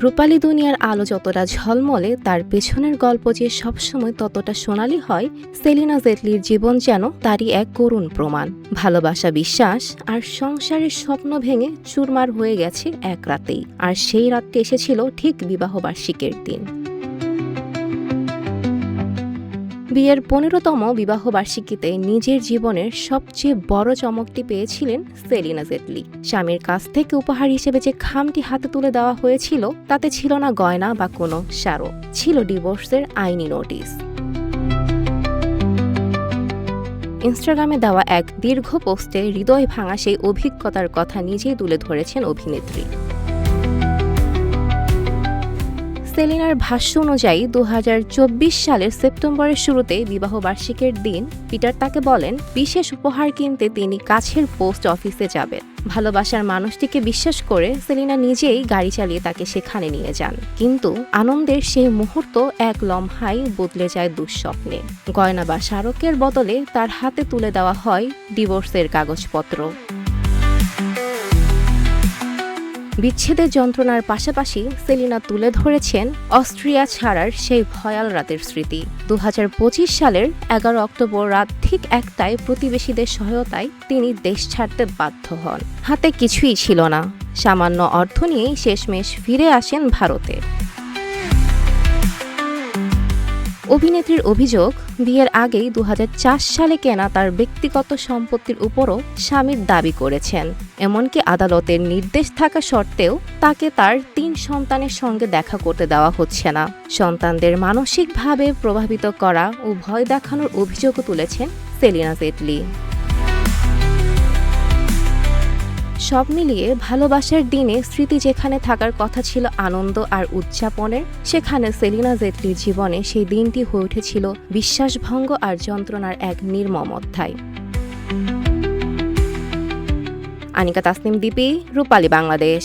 রূপালী দুনিয়ার আলো যতটা ঝলমলে, তার পেছনের গল্প যে সবসময় ততটা সোনালি হয়, সেলিনা জেটলির জীবন যেন তারই এক করুণ প্রমাণ। ভালোবাসা, বিশ্বাস আর সংসারের স্বপ্ন ভেঙে চুরমার হয়ে গেছে এক রাতেই। আর সেই রাতটি এসেছিল ঠিক বিবাহবার্ষিকীর দিন। বিয়ের ১৫তম বিবাহবার্ষিকীতে নিজের জীবনের সবচেয়ে বড় চমকটি পেয়েছিলেন সেলিনা জেটলি। স্বামীর কাছ থেকে উপহার হিসেবে যে খামটি হাতে তুলে দেওয়া হয়েছিল, তাতে ছিল না গয়না বা কোনো স্মারক, ছিল ডিভোর্সের আইনি নোটিশ। ইনস্টাগ্রামে দেওয়া এক দীর্ঘ পোস্টে হৃদয় ভাঙা সেই অভিজ্ঞতার কথা নিজেই তুলে ধরেছেন অভিনেত্রী। সেলিনার ভাষ্য অনুযায়ী ২০২৪ সালের সেপ্টেম্বরের শুরুতে বিবাহবার্ষিকীর দিন পিটার তাকে বলেন বিশেষ উপহার কিনতে তিনি কাছের পোস্ট অফিসে যাবেন। ভালোবাসার মানুষটিকে বিশ্বাস করে সেলিনা নিজেই গাড়ি চালিয়ে তাকে সেখানে নিয়ে যান। কিন্তু আনন্দের সেই মুহূর্ত এক লম্হাই বদলে যায় দুঃস্বপ্নে। গয়না বা স্মারকের বদলে তার হাতে তুলে দেওয়া হয় ডিভোর্সের কাগজপত্র। বিচ্ছেদের যন্ত্রণার পাশাপাশি সেলিনা তুলে ধরেছেন অস্ট্রিয়া ছাড়ার সেই ভয়াল রাতের স্মৃতি। ২০২৫ সালের ১১ অক্টোবর রাত ঠিক ১টায় প্রতিবেশীদের সহায়তায় তিনি দেশ ছাড়তে বাধ্য হন। হাতে কিছুই ছিল না, সামান্য অর্থ নিয়েই শেষমেশ ফিরে আসেন ভারতে। অভিনেত্রীর অভিযোগ, বিয়ের আগেই ২০০৪ সালে কেনা তার ব্যক্তিগত সম্পত্তির উপরও স্বামীর দাবি করেছেন। এমনকি আদালতের নির্দেশ থাকা সত্ত্বেও তাকে তার ৩ সন্তানের সঙ্গে দেখা করতে দেওয়া হচ্ছে না। সন্তানদের মানসিকভাবে প্রভাবিত করা ও ভয় দেখানোর অভিযোগও তুলেছেন সেলিনা জেটলি। সব মিলিয়ে ভালোবাসার দিনে স্মৃতি যেখানে থাকার কথা ছিল আনন্দ আর উদযাপনের, সেখানে সেলিনা জেটলির জীবনে সেই দিনটি হয়ে উঠেছিল বিশ্বাসভঙ্গ আর যন্ত্রণার এক নির্মম অধ্যায়। আনিকা তাসনিম দীপি, রূপালী বাংলাদেশ।